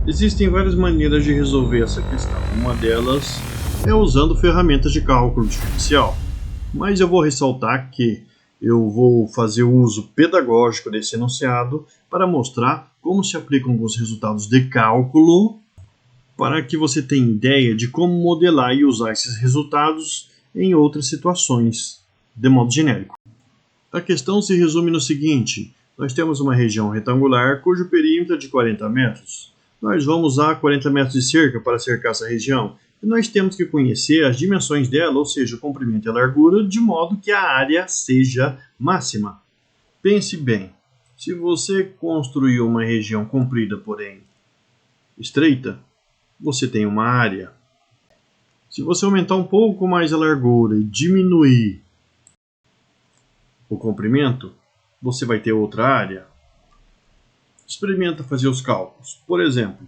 Existem várias maneiras de resolver essa questão. Uma delas é usando ferramentas de cálculo diferencial. Mas eu vou ressaltar que eu vou fazer o uso pedagógico desse enunciado para mostrar como se aplicam alguns resultados de cálculo para que você tenha ideia de como modelar e usar esses resultados em outras situações, de modo genérico. A questão se resume no seguinte: nós temos uma região retangular cujo perímetro é de 40 metros. Nós vamos usar 40 metros de cerca para cercar essa região. E nós temos que conhecer as dimensões dela, ou seja, o comprimento e a largura, de modo que a área seja máxima. Pense bem, se você construir uma região comprida, porém estreita, você tem uma área. Se você aumentar um pouco mais a largura e diminuir o comprimento, você vai ter outra área. Experimenta fazer os cálculos. Por exemplo,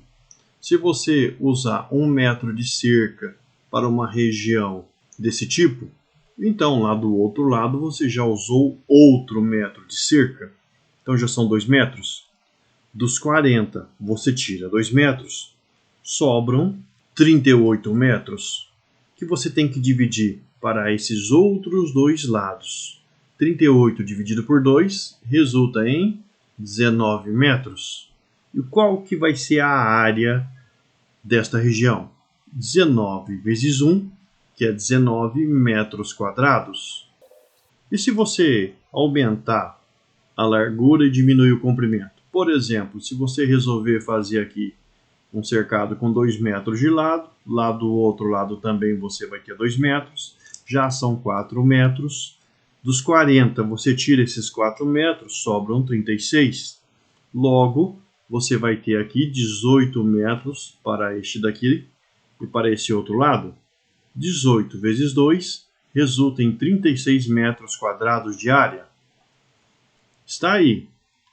se você usar 1 metro de cerca para uma região desse tipo, então lá do outro lado você já usou outro metro de cerca. Então já são 2 metros. Dos 40 você tira 2 metros, sobram 38 metros, que você tem que dividir para esses outros dois lados. 38 dividido por 2 resulta em 19 metros. E qual que vai ser a área desta região? 19 vezes 1, que é 19 metros quadrados. E se você aumentar a largura e diminuir o comprimento? Por exemplo, se você resolver fazer aqui um cercado com 2 metros de lado, lá do outro lado também você vai ter 2 metros, já são 4 metros. Dos 40 você tira esses 4 metros, sobram 36. Logo, você vai ter aqui 18 metros para este daqui e para esse outro lado. 18 vezes 2 resulta em 36 metros quadrados de área. Está aí.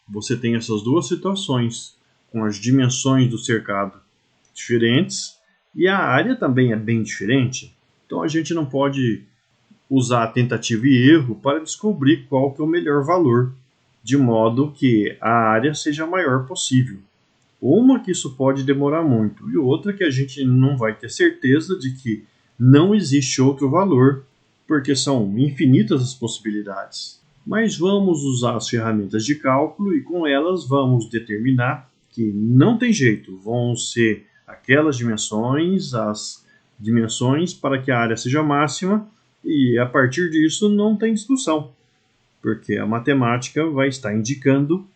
Você tem essas duas situações, com as dimensões do cercado diferentes e a área também é bem diferente. Então a gente não pode usar tentativa e erro para descobrir qual que é o melhor valor, de modo que a área seja a maior possível. Uma que isso pode demorar muito e outra que a gente não vai ter certeza de que não existe outro valor, porque são infinitas as possibilidades. Mas vamos usar as ferramentas de cálculo e com elas vamos determinar que não tem jeito, vão ser aquelas dimensões, as dimensões para que a área seja máxima, e a partir disso não tem discussão, porque a matemática vai estar indicando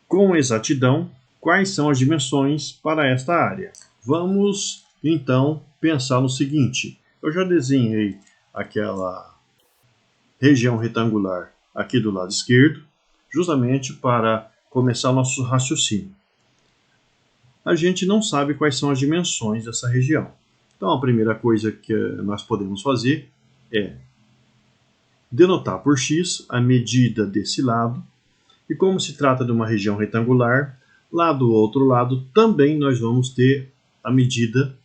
com exatidão quais são as dimensões para esta área. Vamos então pensar no seguinte: eu já desenhei aquela região retangular aqui do lado esquerdo, justamente para começar nosso raciocínio. A gente não sabe quais são as dimensões dessa região. Então a primeira coisa que nós podemos fazer é denotar por x a medida desse lado, e como se trata de uma região retangular, lá do outro lado também nós vamos ter a medida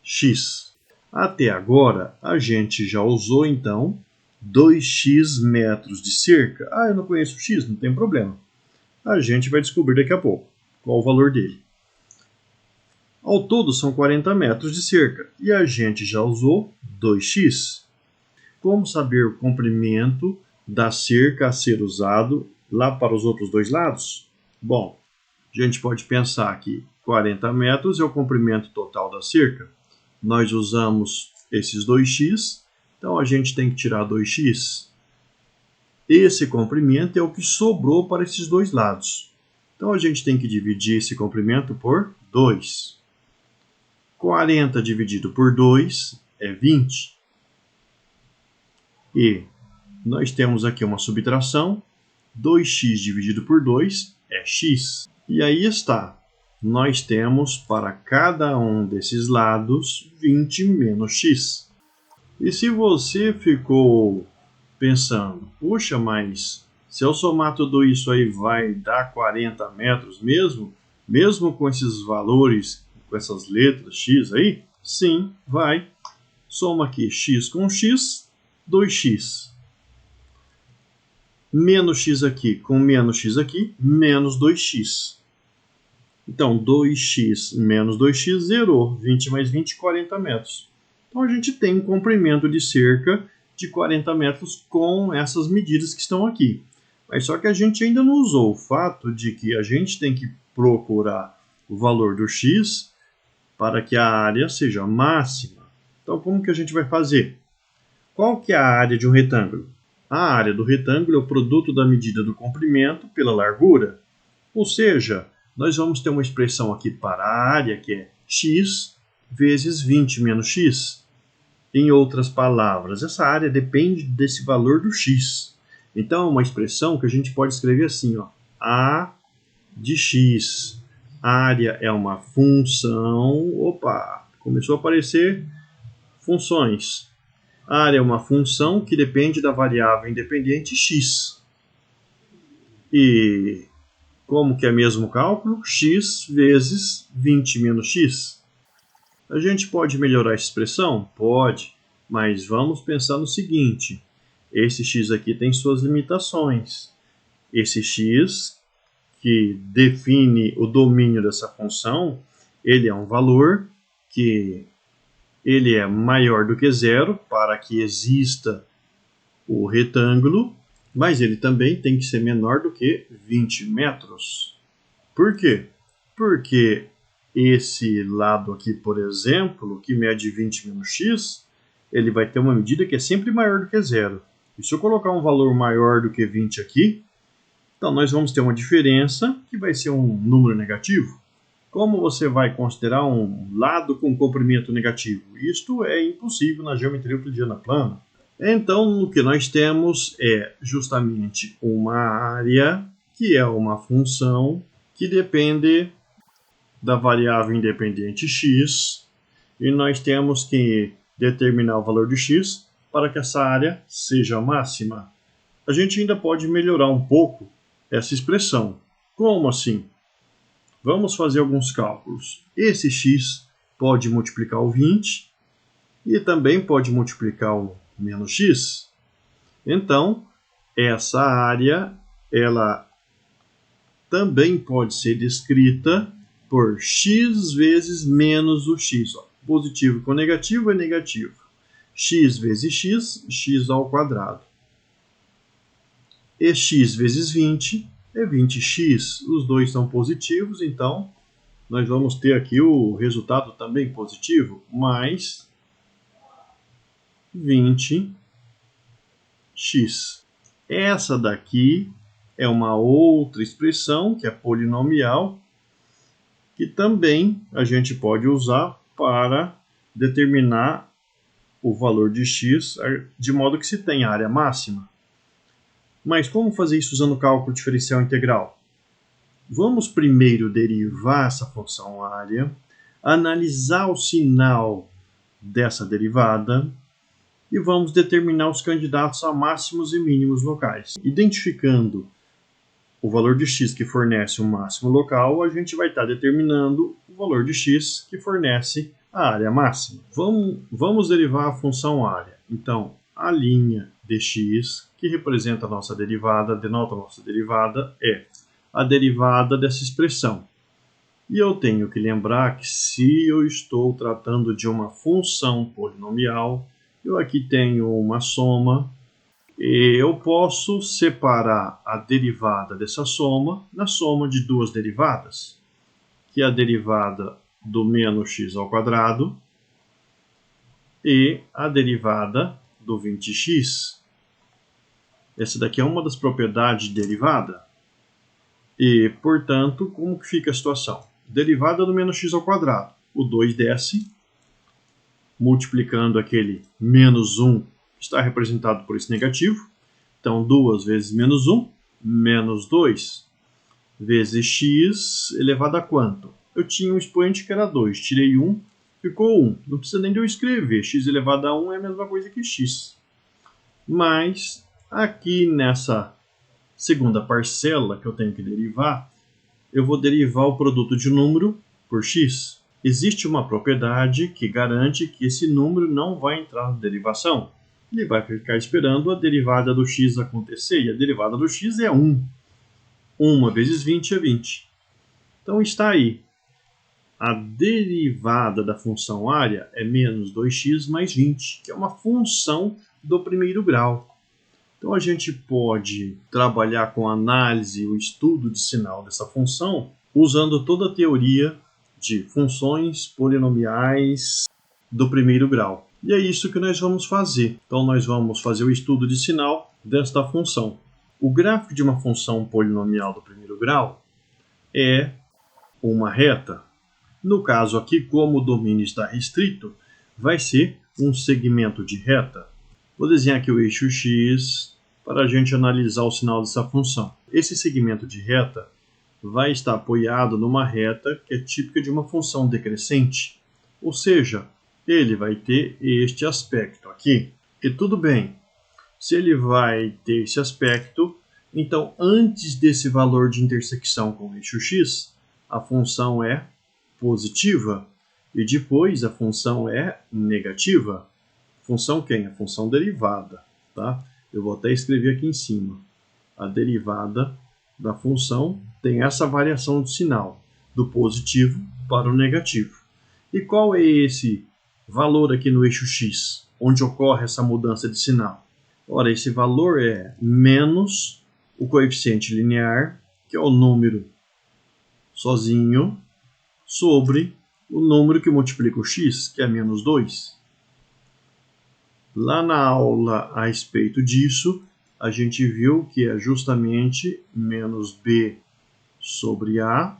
x. Até agora a gente já usou então 2x metros de cerca. Eu não conheço x, não tem problema. A gente vai descobrir daqui a pouco qual o valor dele. Ao todo são 40 metros de cerca e a gente já usou 2x. Como saber o comprimento da cerca a ser usado lá para os outros dois lados? Bom, a gente pode pensar que 40 metros é o comprimento total da cerca. Nós usamos esses 2x, então a gente tem que tirar 2x. Esse comprimento é o que sobrou para esses dois lados. Então a gente tem que dividir esse comprimento por 2. 40 dividido por 2 é 20. E nós temos aqui uma subtração. 2x dividido por 2 é x. E aí está. Nós temos para cada um desses lados 20 menos x. E se você ficou pensando, puxa, mas se eu somar tudo isso aí vai dar 40 metros mesmo? Mesmo com esses valores, com essas letras x aí? Sim, vai. Soma aqui x com x, 2x. Menos x aqui com menos x aqui, menos 2x. Então, 2x menos 2x zerou. 20 mais 20, 40 metros. Então, a gente tem um comprimento de cerca de 40 metros com essas medidas que estão aqui. Mas só que a gente ainda não usou o fato de que a gente tem que procurar o valor do x para que a área seja máxima. Então, como que a gente vai fazer? Qual que é a área de um retângulo? A área do retângulo é o produto da medida do comprimento pela largura. Ou seja, nós vamos ter uma expressão aqui para a área que é x vezes 20 menos x. Em outras palavras, essa área depende desse valor do x. Então, é uma expressão que a gente pode escrever assim, ó, A de x. Área é uma função... Opa! Começou a aparecer funções. Área é uma função que depende da variável independente x. E como que é mesmo o cálculo? X vezes 20 menos x. A gente pode melhorar essa expressão? Pode, mas vamos pensar no seguinte. Esse x aqui tem suas limitações. Esse x, que define o domínio dessa função, ele é um valor que ele é maior do que zero para que exista o retângulo, mas ele também tem que ser menor do que 20 metros. Por quê? Porque esse lado aqui, por exemplo, que mede 20 menos x, ele vai ter uma medida que é sempre maior do que zero. E se eu colocar um valor maior do que 20 aqui, então nós vamos ter uma diferença que vai ser um número negativo. Como você vai considerar um lado com comprimento negativo? Isto é impossível na geometria euclidiana plana. Então, o que nós temos é justamente uma área, que é uma função que depende da variável independente x, e nós temos que determinar o valor de x para que essa área seja máxima. A gente ainda pode melhorar um pouco essa expressão. Como assim? Vamos fazer alguns cálculos. Esse x pode multiplicar o 20 e também pode multiplicar o menos x. Então, essa área ela também pode ser descrita por x vezes menos o x. Ó. Positivo com negativo é negativo. X vezes x, x ao quadrado. E x vezes 20 é 20x. Os dois são positivos, então nós vamos ter aqui o resultado também positivo, mais 20x. Essa daqui é uma outra expressão, que é polinomial, que também a gente pode usar para determinar o valor de x, de modo que se tenha a área máxima. Mas como fazer isso usando o cálculo diferencial integral? Vamos primeiro derivar essa função área, analisar o sinal dessa derivada e vamos determinar os candidatos a máximos e mínimos locais. Identificando o valor de x que fornece o máximo local, a gente vai estar determinando o valor de x que fornece a área máxima. Vamos derivar a função área. Então, a linha dx, que representa a nossa derivada, denota a nossa derivada, é a derivada dessa expressão. E eu tenho que lembrar que se eu estou tratando de uma função polinomial, eu aqui tenho uma soma, e eu posso separar a derivada dessa soma na soma de duas derivadas, que é a derivada do menos x ao quadrado e a derivada do 20x. Essa daqui é uma das propriedades de derivada. E, portanto, como que fica a situação? Derivada do menos x ao quadrado. O 2 desce, multiplicando aquele menos 1, que está representado por esse negativo. Então, 2 vezes menos 1, menos 2, vezes x elevado a quanto? Eu tinha um expoente que era 2, tirei 1, ficou 1. Não precisa nem de eu escrever, x elevado a 1 é a mesma coisa que x. Mas, aqui nessa segunda parcela que eu tenho que derivar, eu vou derivar o produto de número por x. Existe uma propriedade que garante que esse número não vai entrar na derivação. Ele vai ficar esperando a derivada do x acontecer, e a derivada do x é 1. 1 vezes 20 é 20. Então está aí. A derivada da função área é menos 2x mais 20, que é uma função do primeiro grau. Então a gente pode trabalhar com a análise e o estudo de sinal dessa função usando toda a teoria de funções polinomiais do primeiro grau. E é isso que nós vamos fazer. Então nós vamos fazer o estudo de sinal desta função. O gráfico de uma função polinomial do primeiro grau é uma reta. No caso aqui, como o domínio está restrito, vai ser um segmento de reta. Vou desenhar aqui o eixo x para a gente analisar o sinal dessa função. Esse segmento de reta vai estar apoiado numa reta que é típica de uma função decrescente, ou seja, ele vai ter este aspecto aqui. E tudo bem, se ele vai ter esse aspecto, então antes desse valor de intersecção com o eixo x, a função é positiva e depois a função é negativa. Função quem? A função derivada, tá? Eu vou até escrever aqui em cima. A derivada da função tem essa variação de sinal, do positivo para o negativo. E qual é esse valor aqui no eixo x, onde ocorre essa mudança de sinal? Ora, esse valor é menos o coeficiente linear, que é o número sozinho, sobre o número que multiplica o x, que é menos 2. Lá na aula a respeito disso, a gente viu que é justamente menos b sobre a,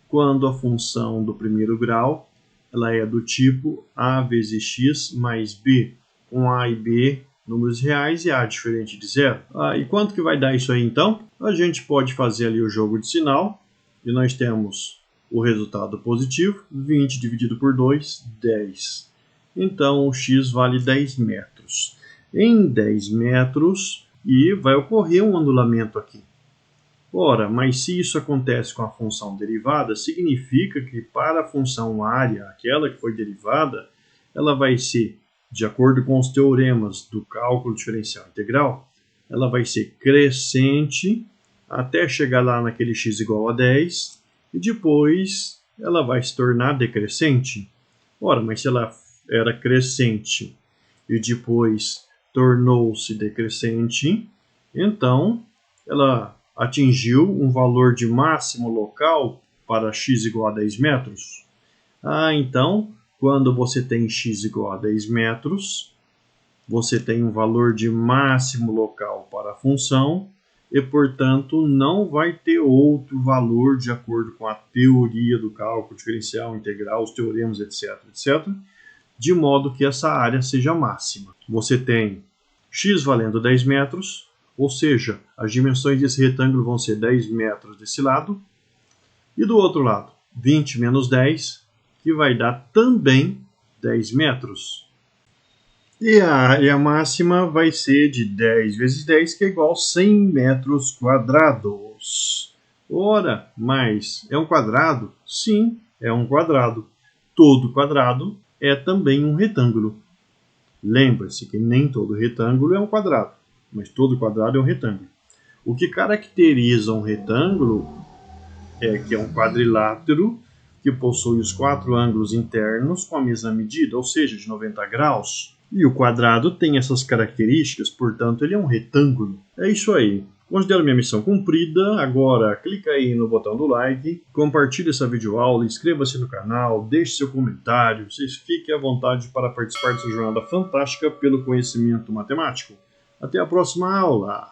quando a função do primeiro grau ela é do tipo a vezes x mais b, com a e b números reais e a diferente de zero. E quanto que vai dar isso aí então? A gente pode fazer ali o jogo de sinal, e nós temos o resultado positivo, 20 dividido por 2, 10. Então, o x vale 10 metros. Em 10 metros, e vai ocorrer um anulamento aqui. Ora, mas se isso acontece com a função derivada, significa que para a função área, aquela que foi derivada, ela vai ser, de acordo com os teoremas do cálculo diferencial integral, ela vai ser crescente até chegar lá naquele x igual a 10, e depois ela vai se tornar decrescente. Ora, mas se ela era crescente e depois tornou-se decrescente, então ela atingiu um valor de máximo local para x igual a 10 metros. Então, quando você tem x igual a 10 metros, você tem um valor de máximo local para a função, e, portanto, não vai ter outro valor de acordo com a teoria do cálculo diferencial integral, os teoremas, etc., etc., de modo que essa área seja máxima. Você tem x valendo 10 metros, ou seja, as dimensões desse retângulo vão ser 10 metros desse lado, e do outro lado, 20 menos 10, que vai dar também 10 metros. E a área máxima vai ser de 10 vezes 10, que é igual a 100 metros quadrados. Ora, mas é um quadrado? Sim, é um quadrado. Todo quadrado é também um retângulo. Lembre-se que nem todo retângulo é um quadrado, mas todo quadrado é um retângulo. O que caracteriza um retângulo é que é um quadrilátero que possui os 4 ângulos internos com a mesma medida, ou seja, de 90 graus. E o quadrado tem essas características, portanto ele é um retângulo. É isso aí. Considero minha missão cumprida. Agora clica aí no botão do like, compartilhe essa videoaula, inscreva-se no canal, deixe seu comentário. Vocês fiquem à vontade para participar dessa jornada fantástica pelo conhecimento matemático. Até a próxima aula!